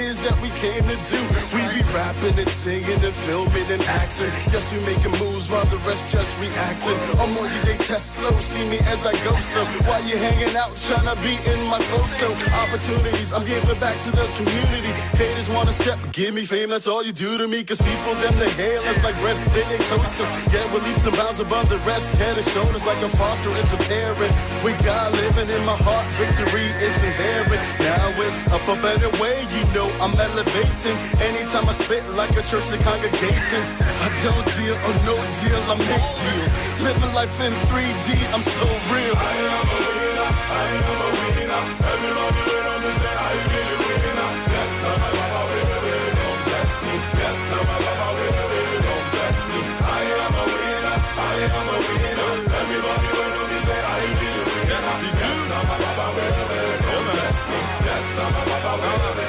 is that we came to do. We be rapping and singing and filming and acting. Yes, we making moves while the rest just reacting. I'm on you, they test slow, see me as I go. So while you hanging out, trying to be in my photo. Opportunities, I'm giving back to the community. Haters wanna step, give me fame, that's all you do to me. Cause people, them, they hail us like bread, they toast us. Yeah, we're leaps and bounds above the rest. Head and shoulders like a foster, it's a parent. We got living in my heart, victory, it's inherent. Now it's up and away, you know I'm elevating. Anytime I spit like a church and congregating. I don't deal or no deal, I make deals. Living life in 3D, I'm so real. I am a winner, I am a winner. Everybody around me say I am a winner. Yes, now my Baba will, don't bless me. Yes, now my Baba will, don't bless me. I am a winner, I am a winner. Everybody around me say I am a winner. Yes, now my Baba will, don't bless me. Yes, now my Baba will.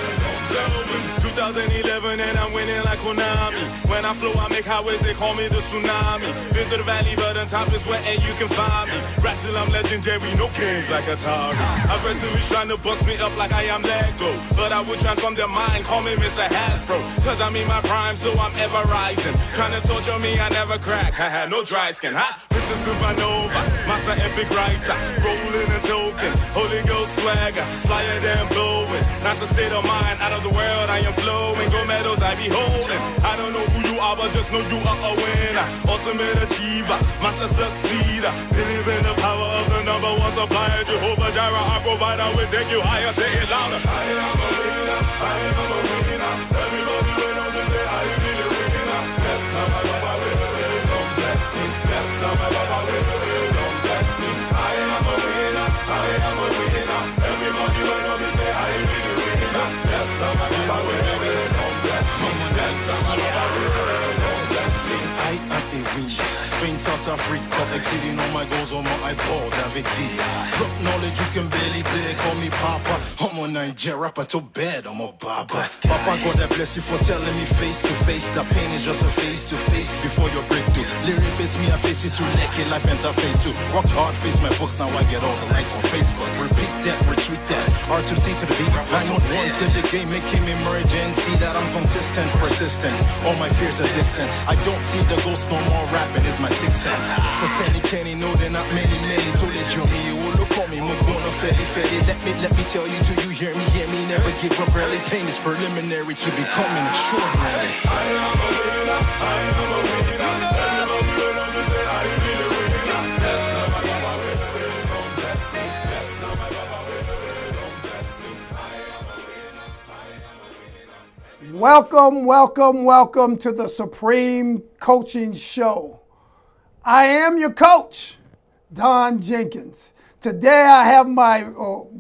So it's 2011 and I'm winning like Konami. When I flow, I make highways, they call me the tsunami. Been through the valley, but on top is where you can find me. Rap till I'm legendary, no games like Atari. Aggressively trying to box me up like I am Lego. But I would transform their mind, call me Mr. Hasbro. Cause I'm in my prime, so I'm ever rising. Trying to torture me, I never crack. I had no dry skin, huh? Mr. Supernova, master epic writer. Rolling and token, Holy Ghost swagger. Flyer than blowing, that's a state of mind. Out of the world, I am flowing. Gold medals I be holding. I don't know who you are, but just know you are a winner. Ultimate achiever, master succeeder. Believe in the power of the number one supplier. Jehovah Jireh, our provider, will take you higher. Say it louder. I am a winner, I am a winner. Everybody win on me, say I am a winner. Yes, now my Baba will, don't bless me. Yes, now my Baba will, don't bless me. I am a winner, I am a winner. Everybody win on me, say I am a winner. Yes, now my Baba will, don't bless me. Yes, now my Baba will, don't bless me. I am a winner. Spain, South Africa, exceeding all my goals on my iPod avec vie. Drop knowledge, you can barely play, call me Papa. I'm a Niger rapper to bed, I'm a Baba. Papa, God I bless you for telling me face to face. That pain is just a face to face before your breakthrough. Lyric face me, I face you too. Naked life interface too. Work hard, face my books, now I get all the likes on Facebook. Repeat that, retweet that. R2C to the beat. I know one to the game, making me merge and see that I'm consistent, persistent. All my fears are distant. I don't see the ghost no more, rapping is my sixth sense. For Sandy Kenny, no, they're not many. To let you me, oh, look on me, Mugona Fetty. Let me tell you till you hear me, never give up early. Pain is preliminary to becoming extraordinary. I am a winner, I am a winner. Everybody will me say I am a winner. Yes, now my Baba will, don't bless me. Yes, now my Baba will, don't bless me. I am a winner, I am a winner. Welcome to the Supreme Coaching Show. I am your coach, Don Jenkins. Today I have my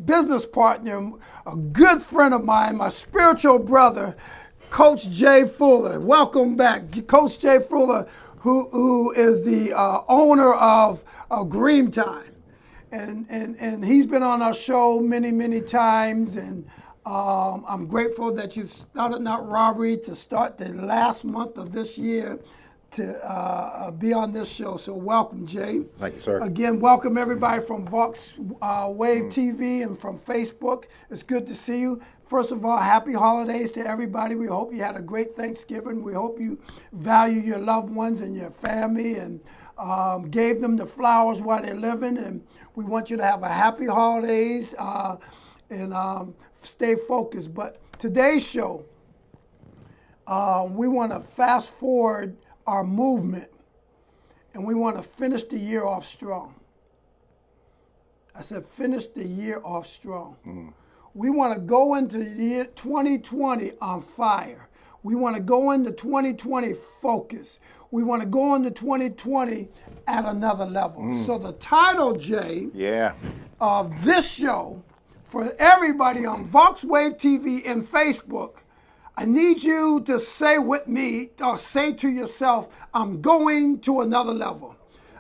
business partner, a good friend of mine, my spiritual brother, Coach Jay Fuller. Welcome back. Coach Jay Fuller, who is the owner of Green Time. And he's been on our show many times, and I'm grateful that you started Not Robbery to start the last month of this year to be on this show. So welcome, Jay. Thank you, sir. Again, welcome everybody from Vox Wave TV and from Facebook. It's good to see you. First of all, happy holidays to everybody. We hope you had a great Thanksgiving. We hope you value your loved ones and your family and gave them the flowers while they're living. And we want you to have a happy holidays and stay focused. But today's show, we want to fast forward our movement, and we want to finish the year off strong. I said finish the year off strong. We want to go into the year 2020 on fire. We want to go into 2020 focused. We want to go into 2020 at another level. So the title, Jay, of this show, for everybody on Vox Wave TV and Facebook, I need you to say with me, or say to yourself, I'm going to another level.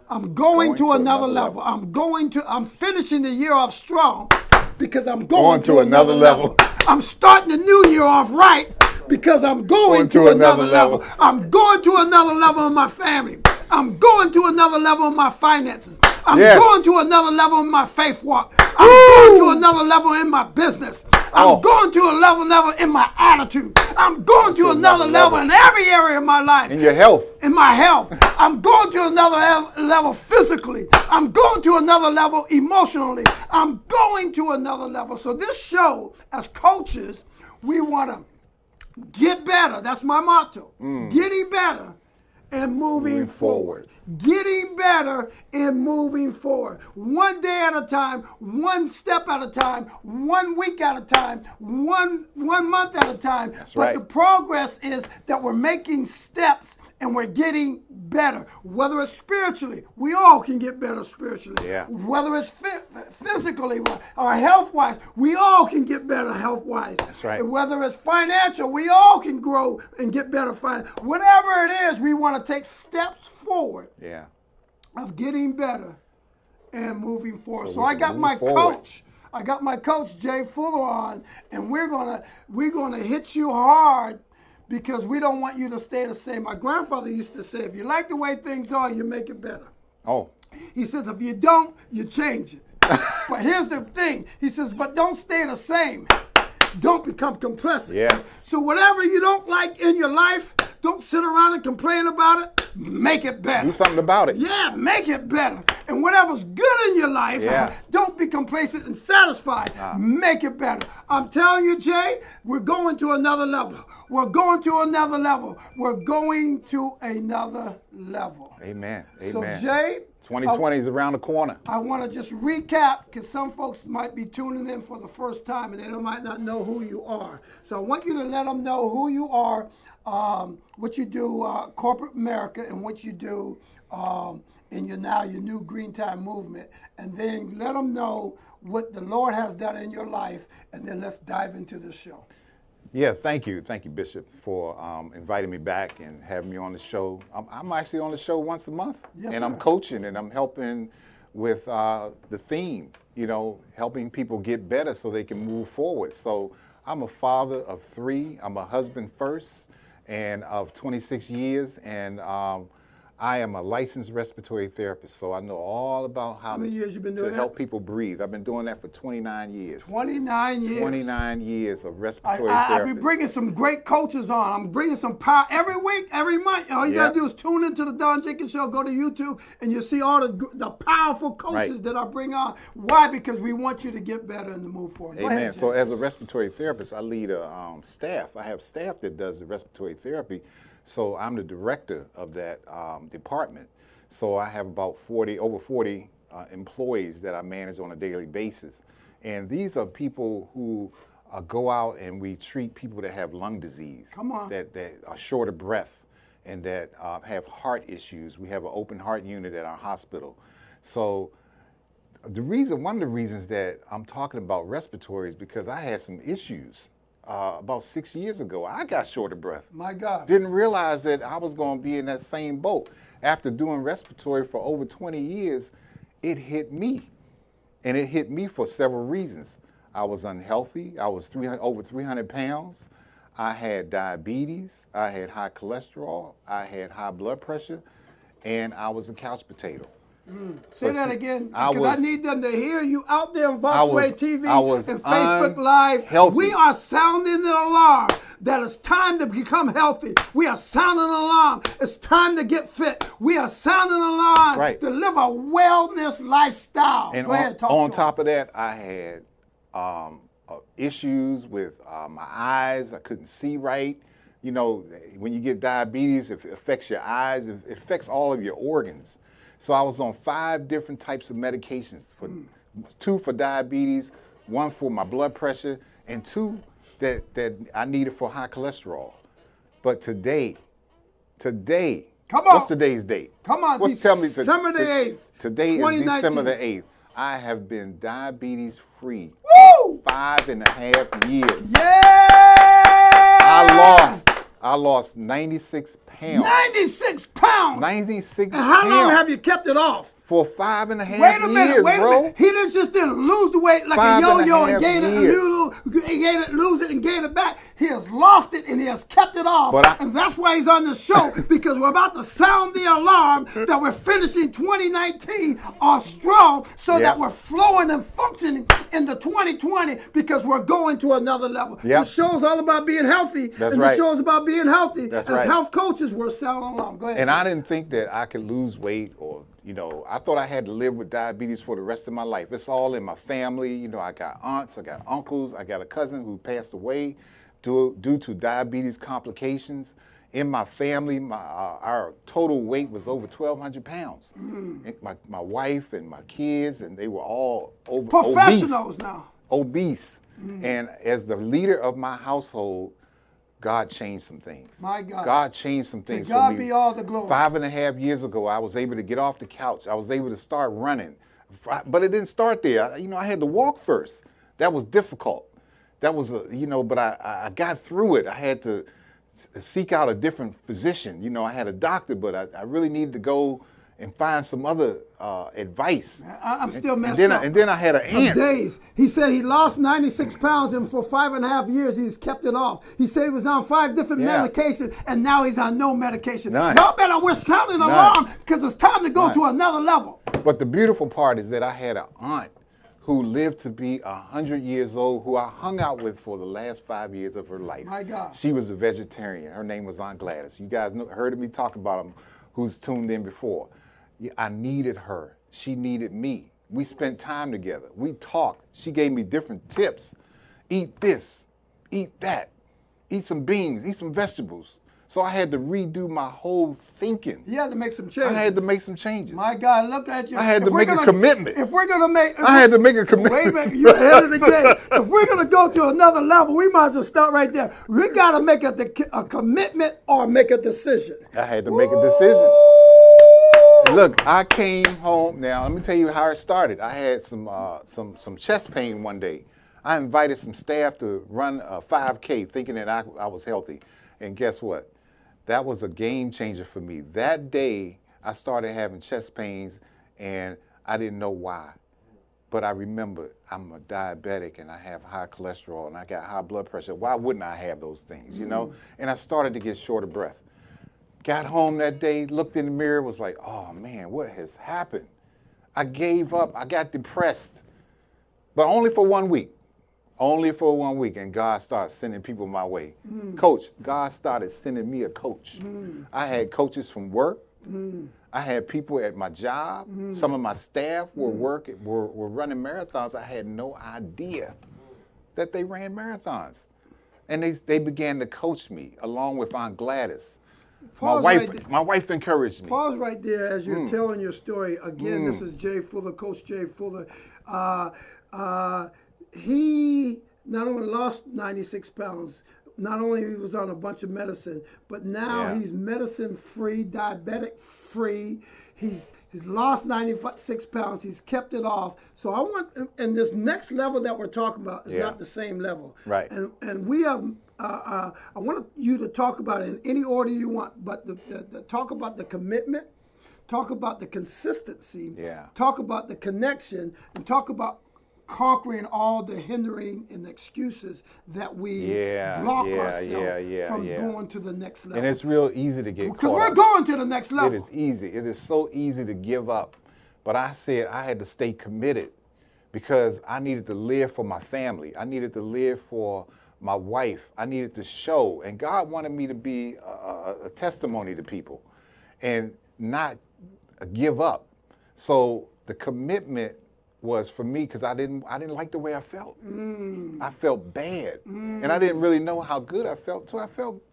I'm going to another level. I'm finishing the year off strong because I'm going to another level. I'm starting the new year off right because I'm going to another level. I'm going to another level in my family. I'm going to another level in my finances. I'm going to another level in my faith walk. I'm going to another level in my business. I'm going to a level in my attitude. I'm going to another level in every area of my life. In your health. In my health. I'm going to another level physically. I'm going to another level emotionally. I'm going to another level. So this show, as coaches, we want to get better. That's my motto. Getting better and moving forward. Getting better and moving forward. One day at a time, one step at a time, 1 week at a time, one month at a time. That's but right. the progress is that we're making steps and we're getting better. Whether it's spiritually, we all can get better spiritually. Yeah. Whether it's physically or health-wise, we all can get better health-wise. That's right. Whether it's financial, we all can grow and get better financial. Whatever it is, we want to take steps forward of getting better and moving forward. So I got my coach. I got my coach Jay Fuller on, and we're gonna hit you hard because we don't want you to stay the same. My grandfather used to say, if you like the way things are, you make it better. He says, if you don't, you change it. But here's the thing. He says, but don't stay the same. Don't become complacent. Yes. So whatever you don't like in your life, don't sit around and complain about it. Make it better. Do something about it. Yeah, make it better. And whatever's good in your life, don't be complacent and satisfied. Make it better. I'm telling you, Jay, we're going to another level. We're going to another level. We're going to another level. Amen. So, Jay, 2020 is around the corner. I want to just recap because some folks might be tuning in for the first time and they might not know who you are. So I want you to let them know who you are, what you do, corporate America, and what you do in your new Green Time movement. And then let them know what the Lord has done in your life. And then let's dive into the show. Yeah, thank you. Thank you, Bishop, for inviting me back and having me on the show. I'm actually on the show once a month, and I'm coaching and I'm helping with the theme, helping people get better so they can move forward. So I'm a father of 3. I'm a husband first and of 26 years, and I am a licensed respiratory therapist, so I know all about how many years you been doing to help people breathe. I've been doing that for 29 years. 29 years. 29 years of respiratory therapy. I'll be bringing some great coaches on. I'm bringing some power every week, every month. All you got to do is tune into the Don Jenkins Show, go to YouTube, and you'll see all the powerful coaches that I bring on. Why? Because we want you to get better and to move forward. Amen. Ahead, so as a respiratory therapist, I lead a staff. I have staff that does the respiratory therapy. So I'm the director of that department. So I have about over 40 employees that I manage on a daily basis. And these are people who go out and we treat people that have lung disease. Come on. That are short of breath and that have heart issues. We have an open heart unit at our hospital. So one of the reasons that I'm talking about respiratory is because I had some issues. About 6 years ago, I got short of breath. My God. Didn't realize that I was going to be in that same boat. After doing respiratory for over 20 years, it hit me. And it hit me for several reasons. I was unhealthy. I was over 300 pounds. I had diabetes. I had high cholesterol. I had high blood pressure. And I was a couch potato. Say that again, because I need them to hear you out there on Voxway TV and Facebook Live. Healthy. We are sounding the alarm that it's time to become healthy. We are sounding an alarm. It's time to get fit. We are sounding an alarm to live a wellness lifestyle. And Go ahead, on top of that, I had issues with my eyes. I couldn't see right. When you get diabetes, it affects your eyes. It affects all of your organs. So I was on 5 different types of medications, 2 for diabetes, 1 for my blood pressure, and 2 that I needed for high cholesterol. But today, come on. What's today's date? Come on, December the 8th. Today is December the 8th. I have been diabetes free for 5.5 years. Yeah! I lost 96 pounds. 96 pounds? 96 and how long have you kept it off? for 5.5 years, Wait a minute, bro. He just didn't lose the weight like a yo-yo and gain it, lose it and gain it back. He has lost it and he has kept it off. And that's why he's on the show, because we're about to sound the alarm that we're finishing 2019 strong, so that we're flowing and functioning into 2020, because we're going to another level. The show's all about being healthy. The show's about being healthy. As health coaches, we're sounding alarm. Go ahead. And I didn't think that I could lose weight, or I thought I had to live with diabetes for the rest of my life. It's all in my family. I got aunts, I got uncles, I got a cousin who passed away due to diabetes complications. In my family, our total weight was over 1,200 pounds. My wife and my kids, and they were all professionals now. Obese. And as the leader of my household, God changed some things. My God. God changed some things to God for me. Be all the glory. 5.5 years ago, I was able to get off the couch. I was able to start running. But it didn't start there. I had to walk first. That was difficult. That was, but I got through it. I had to seek out a different physician. I had a doctor, but I really needed to go and find some other advice. I'm still messed up. And then I had an aunt. Days. He said he lost 96 pounds, and for 5.5 years he's kept it off. He said he was on 5 different medications, and now he's on no medication. None. Y'all better, we're sounding alarm, because it's time to go to another level. But the beautiful part is that I had an aunt who lived to be 100 years old, who I hung out with for the last 5 years of her life. My God. She was a vegetarian. Her name was Aunt Gladys. You guys heard me talk about them, who's tuned in before. I needed her. She needed me. We spent time together. We talked. She gave me different tips. Eat this, eat that, eat some beans, eat some vegetables. So I had to redo my whole thinking. You had to make some changes. I had to make some changes. My God, look at you. I had to make a commitment. If we're going to make... I had to make a commitment. Wait a minute, you're ahead of the game. If we're going to go to another level, we might as well start right there. We got to make a commitment or make a decision. I had to make a decision. Look, I came home. Now, let me tell you how it started. I had some chest pain one day. I invited some staff to run a 5K thinking that I was healthy. And guess what? That was a game changer for me. That day, I started having chest pains, and I didn't know why. But I remember I'm a diabetic, and I have high cholesterol, and I got high blood pressure. Why wouldn't I have those things, And I started to get short of breath. Got home that day, looked in the mirror, was like, oh, man, what has happened? I gave up. I got depressed. But only for 1 week. Only for 1 week, and God started sending people my way. Coach, God started sending me a coach. I had coaches from work. I had people at my job. Some of my staff were running marathons. I had no idea that they ran marathons. And they began to coach me, along with Aunt Gladys. My wife encouraged me. Pause right there as you're telling your story. Again, this is Jay Fuller, Coach Jay Fuller. He not only lost 96 pounds, not only he was on a bunch of medicine, but now he's medicine-free, diabetic-free. He's lost 96 pounds. He's kept it off. So I want, and this next level that we're talking about is not the same level. Right. And we have, I want you to talk about it in any order you want, but the talk about the commitment, talk about the consistency, talk about the connection, and talk about conquering all the hindering and excuses that we block ourselves from going to the next level. And it's real easy to get caught up. Because we're going to the next level. It is easy. It is so easy to give up. But I said I had to stay committed, because I needed to live for my family. I needed to live for my wife. I needed to show. And God wanted me to be a testimony to people and not give up. So the commitment was for me, because I didn't like the way I felt. I felt bad, and I didn't really know how good I felt.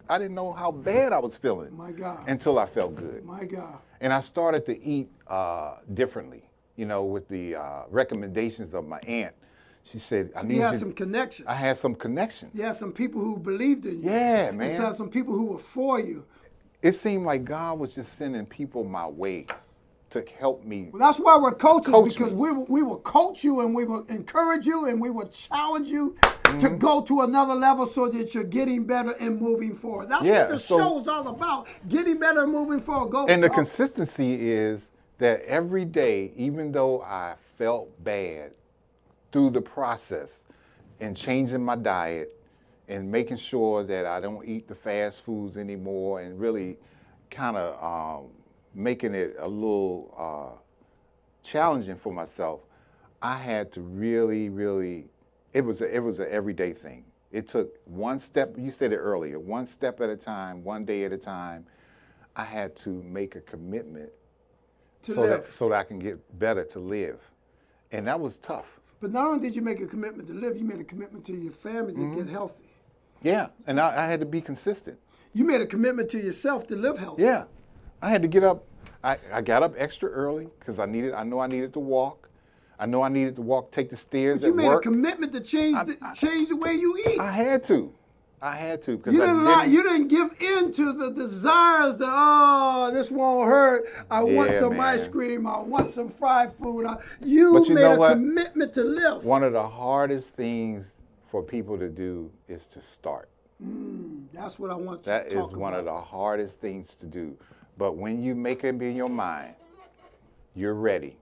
I didn't know how bad I was feeling. My God. Until I felt good. My God. And I started to eat differently, with the recommendations of my aunt. She said, you had some connections. I had some connections. You had some people who believed in you. Yeah, man. You had some people who were for you. It seemed like God was just sending people my way to help me. Well, that's why we're coaches, because we will coach you, and we will encourage you, and we will challenge you to go to another level, so that you're getting better and moving forward. That's what the show is all about, getting better and moving forward. And the consistency is that every day, even though I felt bad through the process and changing my diet and making sure that I don't eat the fast foods anymore and really kind of making it a little challenging for myself, I had to really, it was an everyday thing. It took one step, you said it earlier, one step at a time, one day at a time. I had to make a commitment so that I can get better to live. And that was tough. But not only did you make a commitment to live, you made a commitment to your family to get healthy. Yeah, and I had to be consistent. You made a commitment to yourself to live healthy. Yeah, I had to get up. I got up extra early because I know I needed to walk. I know I needed to walk, take the stairs at work. But you made a commitment to change the way you eat. I had to. Because you didn't give in to the desires that, this won't hurt. I want some ice cream. I want some fried food. You made a commitment to live. One of the hardest things for people to do is to start. That's what I want to talk about. That is one of the hardest things to do. But when you make it in your mind, you're ready.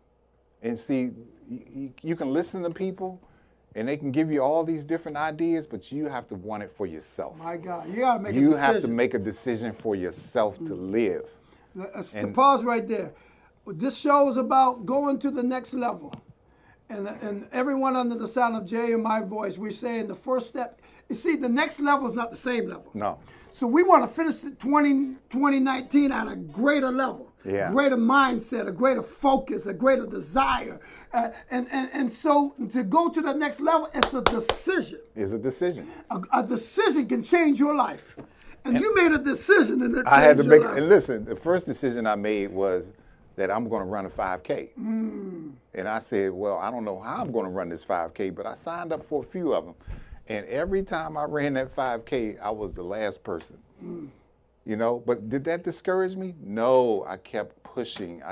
And see, you can listen to people, and they can give you all these different ideas, but you have to want it for yourself. My God, you gotta make a decision. You have to make a decision for yourself to live. To pause right there. This show is about going to the next level. And everyone under the sound of Jay and my voice, we're saying the first step. You see, the next level is not the same level. No. So we want to finish 2019 at a greater level. Yeah. Greater mindset, a greater focus, a greater desire. And so to go to the next level, it's a decision. It's a decision. A decision can change your life. And you made a decision and it changed I had to make your life. And listen, the first decision I made was that I'm going to run a 5K. And I said, well, I don't know how I'm going to run this 5K, but I signed up for a few of them. And every time I ran that 5K, I was the last person. You know, but did that discourage me? No, I kept pushing.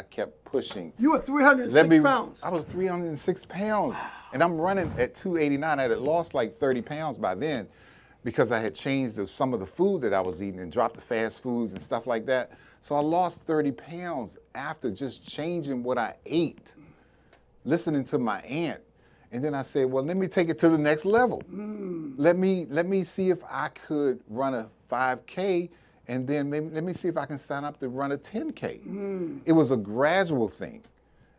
You were 306 pounds. I was 306 pounds. And I'm running at 289. I had lost like 30 pounds by then because I had changed some of the food that I was eating and dropped the fast foods and stuff like that. So I lost 30 pounds after just changing what I ate, listening to my aunt. And then I said, well, let me take it to the next level. Let me see if I could run a 5K, and then let me see if I can sign up to run a 10K. It was a gradual thing.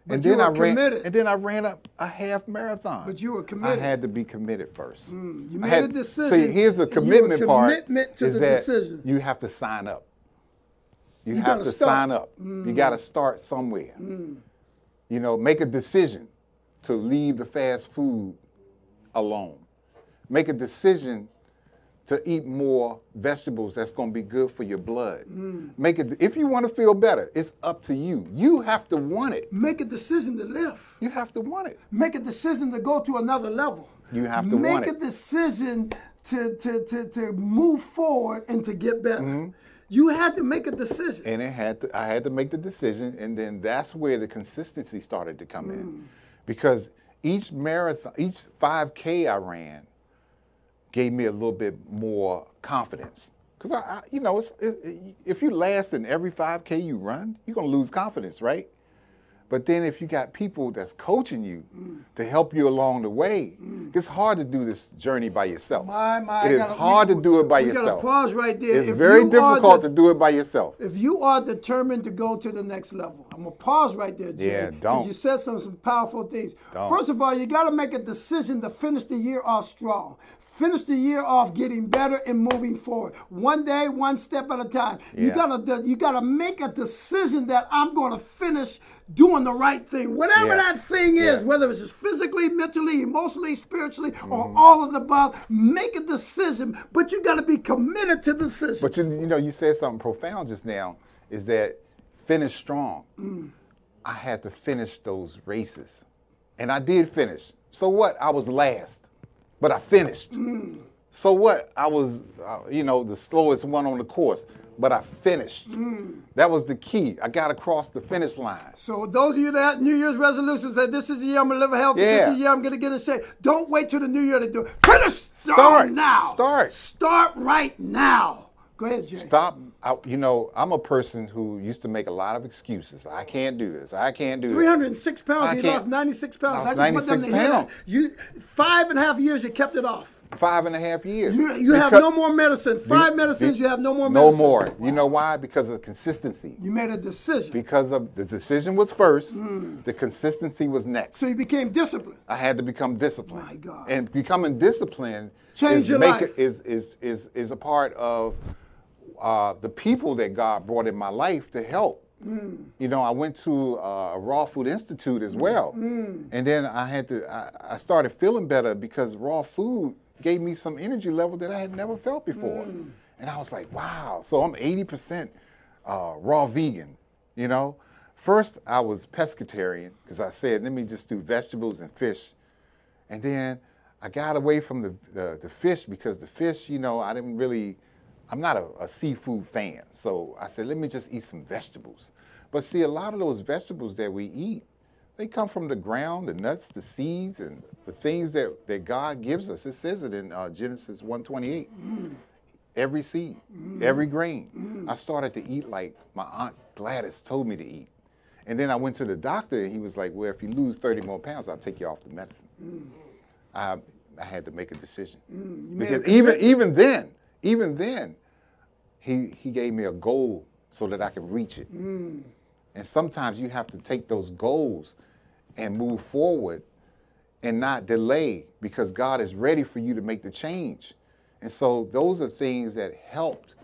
But then I ran a half marathon. But you were committed. I had to be committed first. You made a decision. See, here's the commitment part. To the decision. You have to sign up. You have to sign up. You got to start somewhere. You know, make a decision to leave the fast food alone. Make a decision to eat more vegetables that's going to be good for your blood. If you want to feel better, it's up to you. You have to want it. Make a decision to live. You have to want it. Make a decision to go to another level. You have to want it. Make a decision to move forward and to get better. You had to make a decision. And I had to make the decision, and then that's where the consistency started to come in. Because each marathon, each 5K I ran gave me a little bit more confidence. Because, if you last in every 5K you run, you're going to lose confidence, right? But then if you got people that's coaching you to help you along the way, it's hard to do this journey by yourself. It is hard to do it by yourself. You got to pause right there. It's very difficult to do it by yourself. If you are determined to go to the next level, I'm going to pause right there, Jay. Yeah, don't. Because you said some powerful things. Don't. First of all, you got to make a decision to finish the year off strong. Finish the year off getting better and moving forward. One day, one step at a time. Yeah. You gotta make a decision that I'm gonna finish doing the right thing. Whatever that thing is, whether it's just physically, mentally, emotionally, spiritually, or all of the above, make a decision, but you gotta be committed to the decision. But you said something profound just now, is that finish strong. I had to finish those races. And I did finish. So what? I was last. But I finished. So what? I was, the slowest one on the course, but I finished. That was the key. I got across the finish line. So those of you that New Year's resolutions say, this is the year I'm going to live healthy, this is the year I'm going to get in shape. Don't wait till the new year to do it. Finish. Start now. Start right now. Go ahead, Jay. Stop. You know, I'm a person who used to make a lot of excuses. I can't do this. I can't do 306 that. pounds. You lost 96 pounds. I just want them to hear that. 5.5 years you kept it off. 5.5 years. You have no more medicine. Five medicines, you have no more medicine. No more. Wow. You know why? Because of consistency. You made a decision. Because of the decision was first, the consistency was next. So you became disciplined. I had to become disciplined. My God. And becoming disciplined is a part of the people that God brought in my life to help. You know, I went to a Raw Food Institute as well. And then I started feeling better because raw food gave me some energy level that I had never felt before. And I was like, wow. So I'm 80% raw vegan, you know. First, I was pescatarian because I said, let me just do vegetables and fish. And then I got away from the fish because the fish, you know, I'm not a seafood fan. So I said, let me just eat some vegetables. But see, a lot of those vegetables that we eat, they come from the ground, the nuts, the seeds, and the things that God gives us. It says it in Genesis 1:28. Every seed, every grain. I started to eat like my Aunt Gladys told me to eat. And then I went to the doctor, and he was like, well, if you lose 30 more pounds, I'll take you off the medicine. I had to make a decision. Because even then, he gave me a goal so that I can reach it. And sometimes you have to take those goals and move forward and not delay because God is ready for you to make the change. And so those are things that helped.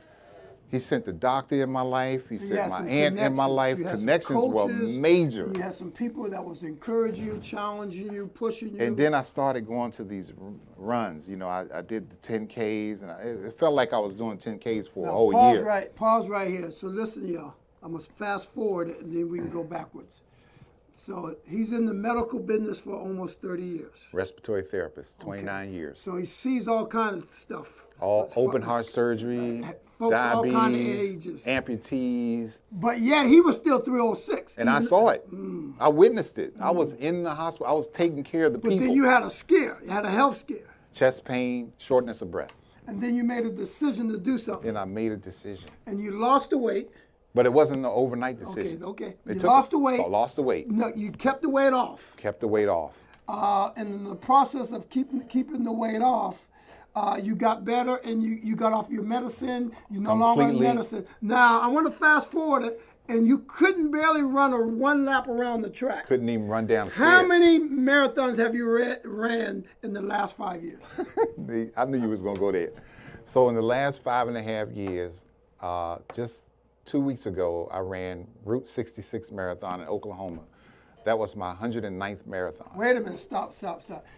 He sent the doctor in my life. He sent my aunt in my life. Connections were major. You had some people that was encouraging you, challenging you, pushing you. And then I started going to these runs. You know, I did the 10Ks, and it felt like I was doing 10Ks for a whole year. Pause right here. So listen, y'all. I'm going to fast forward it, and then we can go backwards. So he's in the medical business for almost 30 years. Respiratory therapist, 29 years. So he sees all kinds of stuff. All open heart surgery, folks, diabetes, all kind of ages. amputees. But yet he was still 306. And I saw it. I witnessed it. I was in the hospital. I was taking care of the people. But then you had a scare. You had a health scare. Chest pain, shortness of breath. And then you made a decision to do something. And I made a decision. And you lost the weight. But it wasn't an overnight decision. Okay. You lost the weight. I lost the weight. No, you kept the weight off. Kept the weight off. And in the process of keeping the weight off, you got better and you got off your medicine. You no longer on medicine. Now, I want to fast forward it, and you couldn't barely run one lap around the track. Couldn't even run down the stairs. How many marathons have you ran in the last 5 years? I knew you was going to go there. So in the last 5.5 years, just 2 weeks ago, I ran Route 66 Marathon in Oklahoma. That was my 109th marathon. Wait a minute, stop.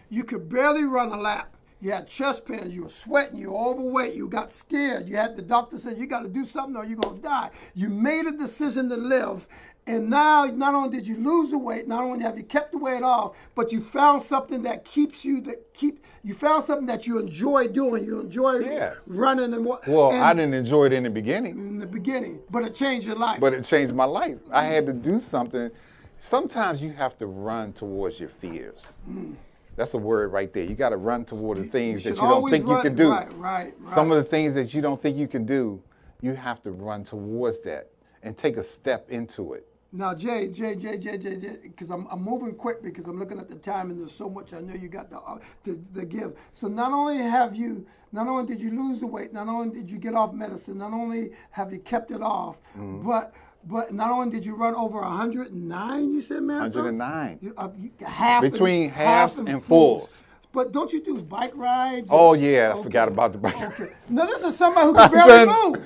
You could barely run a lap. You had chest pains, you were sweating, you were overweight, you got scared. The doctor said, you got to do something or you're going to die. You made a decision to live, and now not only did you lose the weight, not only have you kept the weight off, but you found something that you found something that you enjoy doing. You enjoy running and what. Well, I didn't enjoy it in the beginning. But it changed your life. But it changed my life. I had to do something. Sometimes you have to run towards your fears. That's a word right there. You got to run toward the things that you don't think you can do. Right. Some of the things that you don't think you can do, you have to run towards that and take a step into it. Now, Jay, because I'm moving quick because I'm looking at the time and there's so much I know you got to give. So not only did you lose the weight, not only did you get off medicine, not only have you kept it off, but not only did you run over 109, you said, marathon? 109. Between halves and fulls. But don't you do bike rides? Oh, yeah. I forgot about the bike rides. Now, this is somebody who can barely move.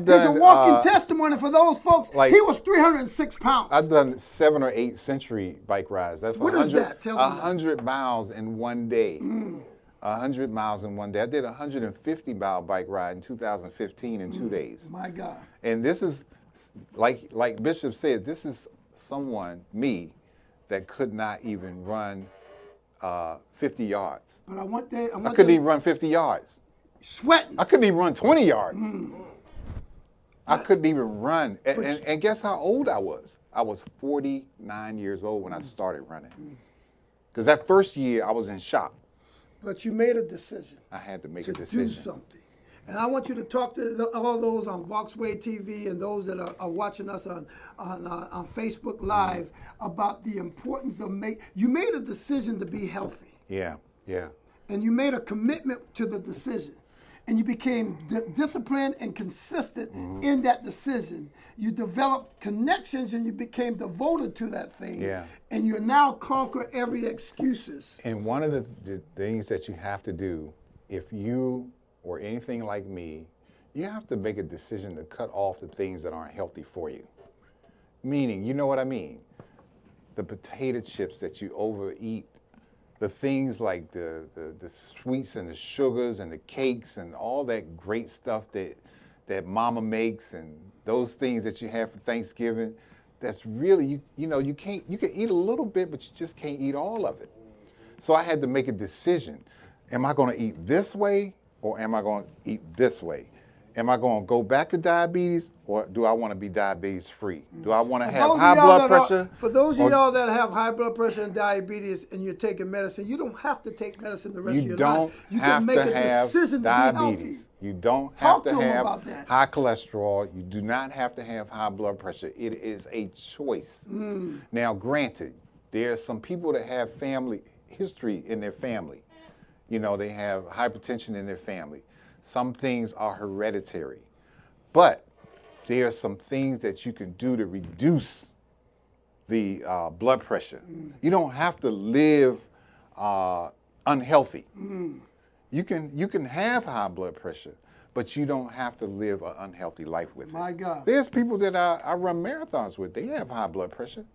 He's a walking testimony for those folks. He was 306 pounds. I've done 7 or 8 century bike rides. That's what is that? Tell me 100 miles in one day. 100 miles in one day. I did a 150-mile bike ride in 2015 in 2 days. My God. And this is, like Bishop said, this is me, that could not even run 50 yards. But I couldn't even run 50 yards. Sweating. I couldn't even run 20 yards. I couldn't even run. And guess how old I was? I was 49 years old when I started running. Because that first year, I was in shock. But you made a decision. I had to make a decision. To do something. And I want you to talk to all those on Voxway TV and those that are watching us on Facebook Live about the importance of you made a decision to be healthy. Yeah, yeah. And you made a commitment to the decision. And you became disciplined and consistent in that decision. You developed connections and you became devoted to that thing. Yeah. And you now conquer every excuses. And one of the things that you have to do, if you or anything like me, you have to make a decision to cut off the things that aren't healthy for you. Meaning, you know what I mean? The potato chips that you overeat, the things like the sweets and the sugars and the cakes and all that great stuff that mama makes, and those things that you have for Thanksgiving, that's really, you can eat a little bit, but you just can't eat all of it. So I had to make a decision. Am I going to eat this way or am I going to eat this way? Am I going to go back to diabetes, or do I want to be diabetes free? Do I want to have high blood pressure? For those of y'all that have high blood pressure and diabetes and you're taking medicine, you don't have to take medicine the rest of your life. You can make a decision to be healthy. You don't have to have high cholesterol. You do not have to have high blood pressure. It is a choice. Now, granted, there are some people that have family history in their family. They have hypertension in their family. Some things are hereditary, but there are some things that you can do to reduce the blood pressure. You don't have to live unhealthy. You can have high blood pressure, but you don't have to live an unhealthy life with it. My God. There's people that I run marathons with. They have high blood pressure.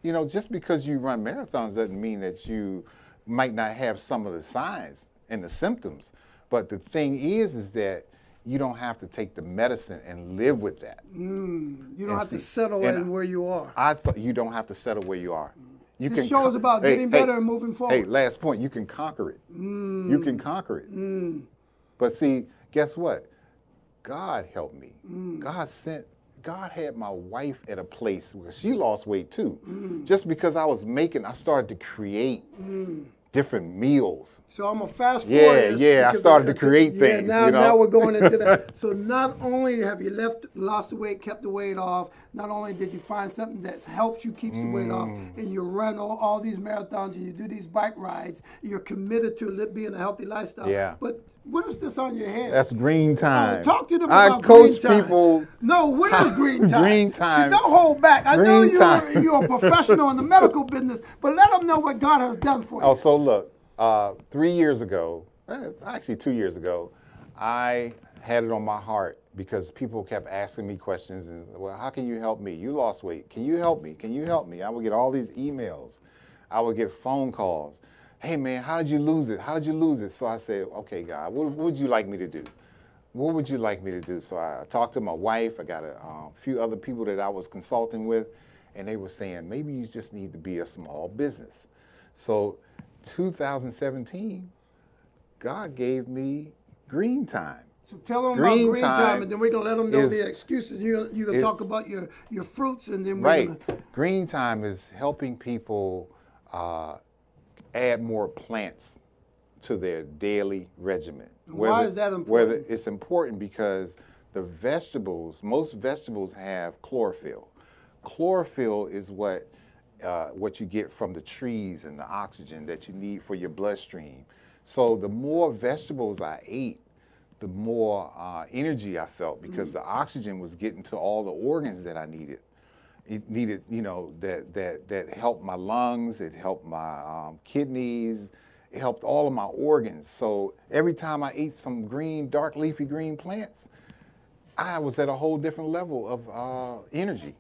Just because you run marathons doesn't mean that you might not have some of the signs and the symptoms. But the thing is that you don't have to take the medicine and live with that. You don't have to settle in where you are. I thought you don't have to settle where you are. This show's about getting better and moving forward. Hey, last point, you can conquer it. You can conquer it. But see, guess what? God helped me. God had my wife at a place where she lost weight too. Just because I started to create different meals. So I'm going to fast forward. I started to create things. Now we're going into that. So not only have you lost the weight, kept the weight off, not only did you find something that helps you keep the weight off, and you run all these marathons and you do these bike rides, you're committed to being a healthy lifestyle. Yeah. But what is this on your head? That's green time. Talk to them about green time. I coach people. No, what is green time? Green time. See, don't hold back. I know you're a professional in the medical business, but let them know what God has done for you. Oh, so look, 3 years ago, actually 2 years ago, I had it on my heart because people kept asking me questions and, well, how can you help me? You lost weight. Can you help me? Can you help me? I would get all these emails. I would get phone calls. Hey, man, how did you lose it? How did you lose it? So I said, okay, God, what would you like me to do? What would you like me to do? So I talked to my wife. I got a few other people that I was consulting with, and they were saying, maybe you just need to be a small business. So 2017, God gave me green time. So tell them about green time, and then we're going to let them know the excuses. You're going to talk about your fruits, and then we're going to... Green time is helping people add more plants to their daily regimen. Why is that important? It's important because most vegetables have chlorophyll. Chlorophyll is what you get from the trees and the oxygen that you need for your bloodstream. So the more vegetables I ate, the more energy I felt because the oxygen was getting to all the organs that I needed. It needed, that helped my lungs, it helped my kidneys, it helped all of my organs. So every time I ate some dark leafy green plants, I was at a whole different level of energy.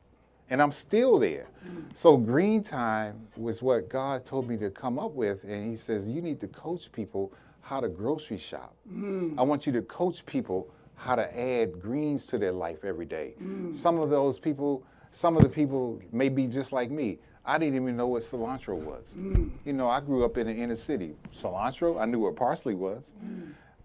And I'm still there. So green time was what God told me to come up with. And he says, you need to coach people how to grocery shop. I want you to coach people how to add greens to their life every day. Some of the people may be just like me. I didn't even know what cilantro was. I grew up in the inner city. Cilantro, I knew what parsley was.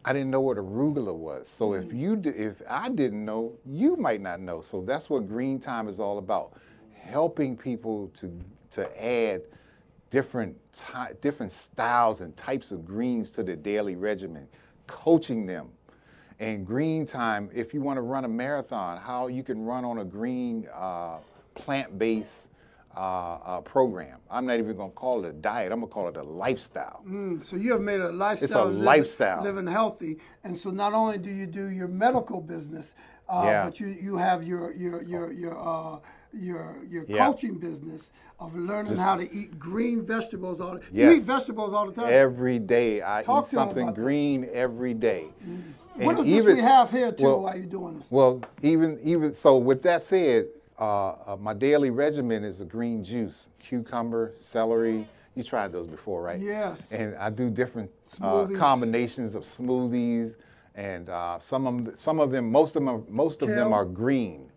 I didn't know what arugula was. So if I didn't know, you might not know. So that's what green time is all about. Helping people to add different styles and types of greens to their daily regimen, coaching them. And green time, if you want to run a marathon, how you can run on a green plant-based program. I'm not even going to call it a diet. I'm going to call it a lifestyle. So you have made a lifestyle. It's a lifestyle. Living healthy. And so not only do you do your medical business, but you have your coaching business of learning how to eat green vegetables all the time. Yes. You eat vegetables all the time? Every day. I Talk eat to 'em something about that. green every day. What is this we have here, too, while you're doing this? Well, even so, with that said, my daily regimen is a green juice, cucumber, celery. You tried those before, right? Yes. And I do different Smoothies. of smoothies, and some of them, most of them are green.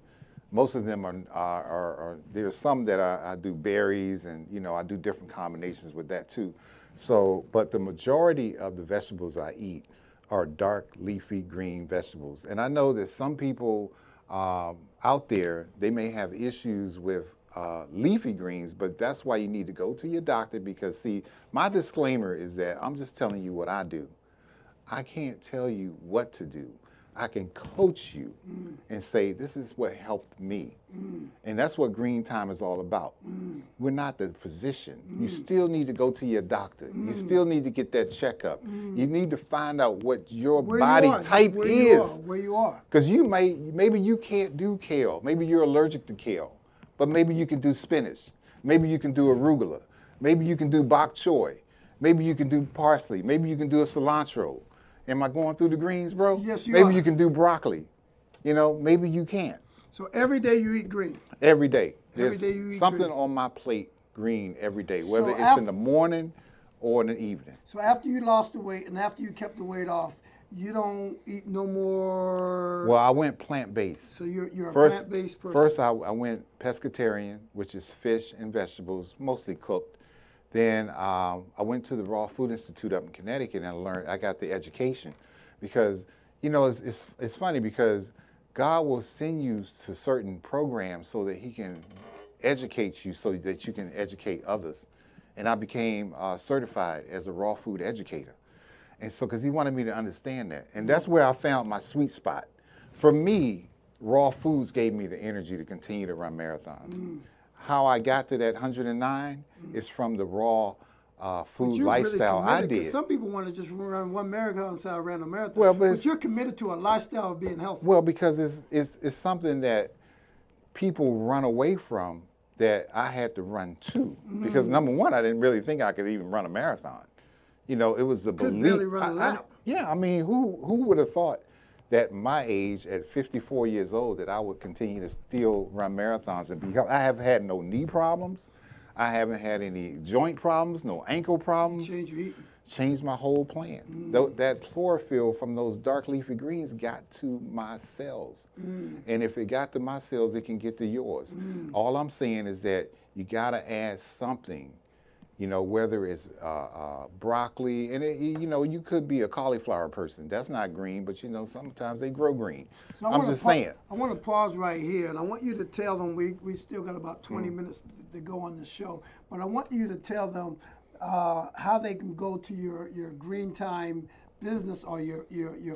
Most of them are there's some that I do berries, and I do different combinations with that too. So, but the majority of the vegetables I eat are dark leafy green vegetables. And I know that some people out there, they may have issues with leafy greens, but that's why you need to go to your doctor, because see, my disclaimer is that I'm just telling you what I do. I can't tell you what to do. I can coach you and say, this is what helped me. And that's what green time is all about. We're not the physician. You still need to go to your doctor. You still need to get that checkup. You need to find out what your body type is. Where you are. Because maybe you can't do kale. Maybe you're allergic to kale. But maybe you can do spinach. Maybe you can do arugula. Maybe you can do bok choy. Maybe you can do parsley. Maybe you can do a cilantro. Am I going through the greens, bro? Yes, you Maybe are. you can do broccoli. Maybe you can't. So every day you eat green. Every day. Every There's day you eat something green. on my plate green every day, whether So it's in the morning or in the evening. So after you lost the weight and after you kept the weight off, you don't eat no more. Well, I went plant-based. So you're a First, plant-based person. First, I went pescatarian, which is fish and vegetables, mostly cooked. Then I went to the Raw Food Institute up in Connecticut, and I got the education. Because, it's funny because God will send you to certain programs so that he can educate you so that you can educate others. And I became certified as a raw food educator. And so, because he wanted me to understand that. And that's where I found my sweet spot. For me, raw foods gave me the energy to continue to run marathons. How I got to that 109 is from the raw food lifestyle I did. Some people want to just run one marathon and say I ran a marathon. Well, but you're committed to a lifestyle of being healthy. Well, because it's something that people run away from that I had to run to. Because number one, I didn't really think I could even run a marathon. It was the belief. Barely run a lap. Who would have thought that my age, at 54 years old, that I would continue to still run marathons and be healthy. I have had no knee problems. I haven't had any joint problems, no ankle problems. Change your eating. Changed my whole plan. That chlorophyll from those dark leafy greens got to my cells. And if it got to my cells, it can get to yours. All I'm saying is that you got to add something, whether it's broccoli, and you could be a cauliflower person. That's not green, but sometimes they grow green. So I'm just saying. I want to pause right here, and I want you to tell them, we still got about 20 minutes to go on the show, but I want you to tell them how they can go to your Green Time business or your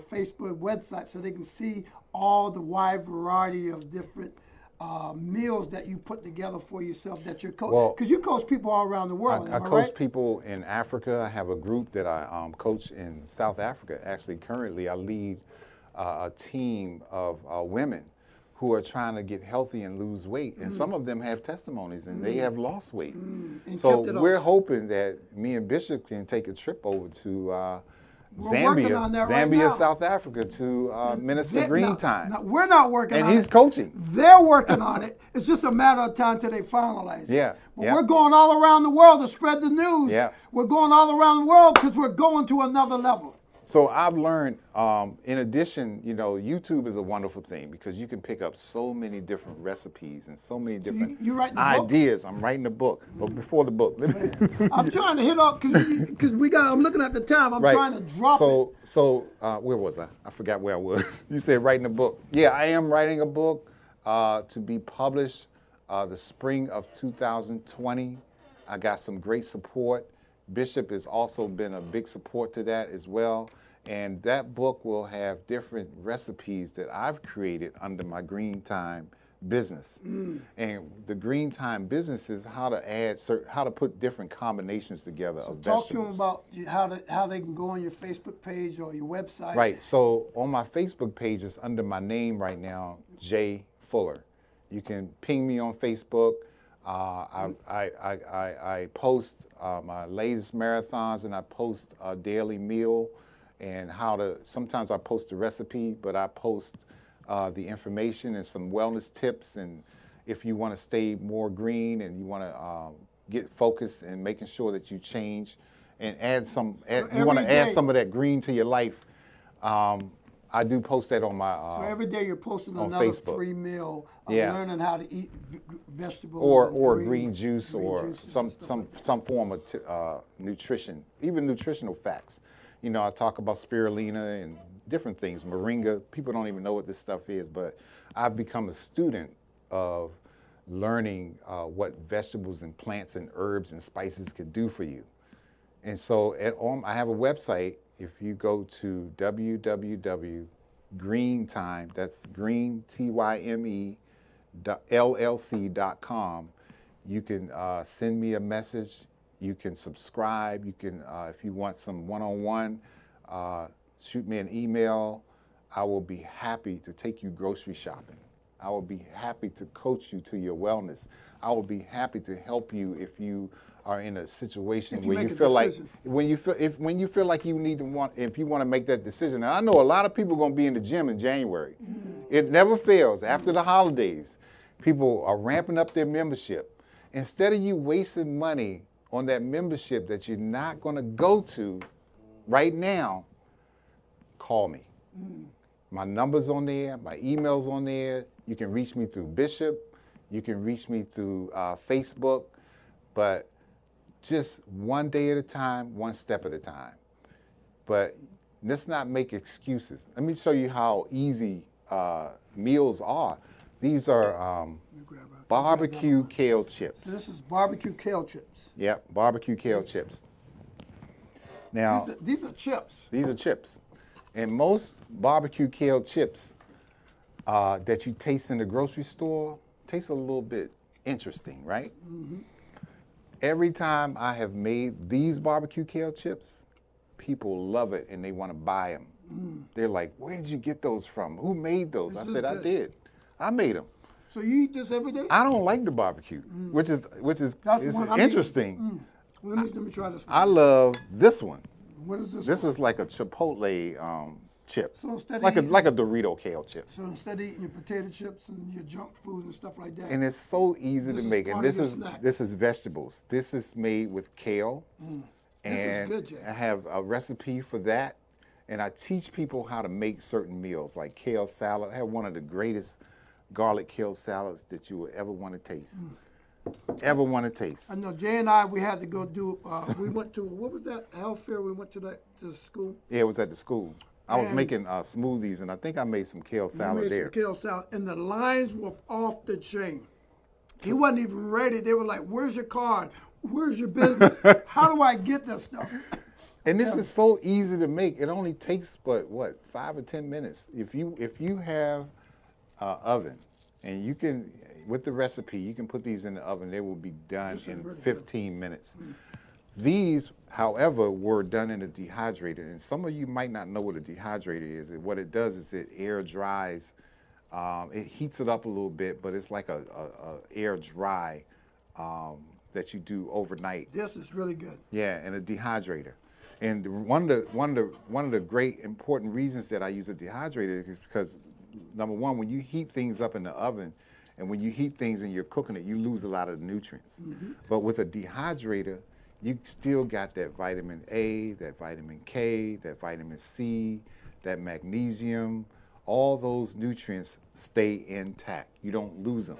Facebook website so they can see all the wide variety of different meals that you put together for yourself that you're coaching. Because you coach people all around the world. I coach people in Africa. I have a group that I coach in South Africa. Actually, currently I lead a team of women who are trying to get healthy and lose weight. And some of them have testimonies, and they have lost weight. So we're hoping that me and Bishop can take a trip over to Zambia, South Africa, to minister Green Time. No, we're not working on it. And he's coaching. They're working on it. It's just a matter of time till they finalize it. Yeah. But we're going all around the world to spread the news. Yeah. We're going all around the world because we're going to another level. So I've learned, in addition, YouTube is a wonderful thing because you can pick up so many different recipes and so many different ideas. I'm writing a book, but before the book, I'm trying to hit up because I'm looking at the time. I'm trying to drop it. So where was I? I forgot where I was. You said writing a book. Yeah, I am writing a book to be published the spring of 2020. I got some great support. Bishop has also been a big support to that as well. And that book will have different recipes that I've created under my Green Time business. And the Green Time business is how to add how to put different combinations together of vegetables. Talk to them about how they can go on your Facebook page or your website. Right. So on my Facebook page, it's under my name right now, Jay Fuller. You can ping me on Facebook. I post my latest marathons, and I post a daily meal and sometimes I post the recipe, but I post the information and some wellness tips. And if you want to stay more green and you want to get focused and making sure that you change and you want to add some of that green to your life, I do post that on my so every day you're posting on another Facebook. free meal of learning how to eat vegetables or green juice or some form of nutrition, even nutritional facts. You know, I talk about spirulina and different things, moringa. People don't even know what this stuff is, but I've become a student of learning what vegetables and plants and herbs and spices can do for you. And so I have a website. If you go to www.greentime, that's green, T-Y-M-E, LLC.com, you can send me a message. You can subscribe. You can, if you want some one-on-one, shoot me an email. I will be happy to take you grocery shopping. I will be happy to coach you to your wellness. I will be happy to help you if you are in a situation where you feel like when you feel like you need to if you want to make that decision. And I know a lot of people are going to be in the gym in January. It never fails. After the holidays, people are ramping up their membership. Instead of you wasting money on that membership that you're not going to go to right now, call me. My number's on there. My email's on there. You can reach me through Bishop. You can reach me through Facebook. But just one day at a time, one step at a time. But let's not make excuses. Let me show you how easy meals are. These are barbecue kale chips. So this is barbecue kale chips. Yep, barbecue kale chips. Now, these are chips. These are chips. And most barbecue kale chips that you taste in the grocery store taste a little bit interesting, right? Mm-hmm. Every time I have made these barbecue kale chips, people love it and they want to buy them. They're like, where did you get those from? Who made those? I said, I did. I made them. So you eat this every day? I don't like the barbecue, which is interesting. Let me try this one. I love this one. What is this? This was like a Chipotle chip, so like a Dorito kale chip. So instead of eating your potato chips and your junk food and stuff like that. And it's so easy to make. And this is vegetables. This is made with kale. And this is good, Jay. I have a recipe for that. And I teach people how to make certain meals, like kale salad. I have one of the greatest garlic kale salads that you will ever want to taste. Ever want to taste. I know Jay and I, we had to go do, we went to, what was that, health fair? We went to the school? Yeah, it was at the school. I was making smoothies, and I think I made some kale salad there. Some kale salad, and the lines were off the chain. He wasn't even ready. They were like, where's your card? Where's your business? How do I get this stuff? And this is so easy to make. It only takes, but what, 5 or 10 minutes. If you have an oven, and you can, with the recipe, you can put these in the oven. They will be done in 15 minutes. These, however, were done in a dehydrator. And some of you might not know what a dehydrator is. And what it does is it air dries. It heats it up a little bit, but it's like a air dry that you do overnight. This is really good. Yeah, and a dehydrator. And one of the great important reasons that I use a dehydrator is because, number one, when you heat things up in the oven, and when you heat things and you're cooking it, you lose a lot of the nutrients. But with a dehydrator, you still got that vitamin A, that vitamin K, that vitamin C, that magnesium. All those nutrients stay intact. You don't lose them.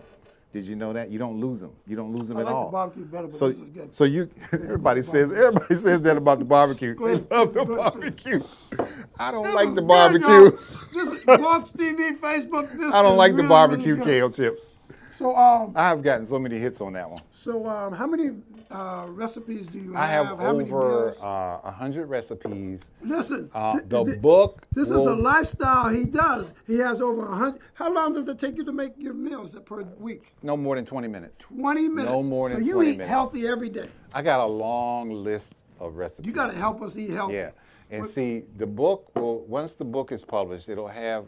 Did you know that? You don't lose them. You don't lose them at all. I like the barbecue better, but this is good. So everybody says that about the barbecue. They love the barbecue. I don't like the barbecue. This is Vox TV, Facebook. I don't like the barbecue kale chips. So I have gotten so many hits on that one. So how many recipes do you have? I have how many over meals? 100 recipes. Listen, The book. This is a lifestyle he does. He has over 100. How long does it take you to make your meals per week? No more than 20 minutes. 20 minutes. No more than 20 So you eat minutes. healthy every day. I got a long list of recipes. You got to help us eat healthy. Yeah. And see, the book will, once the book is published, it'll have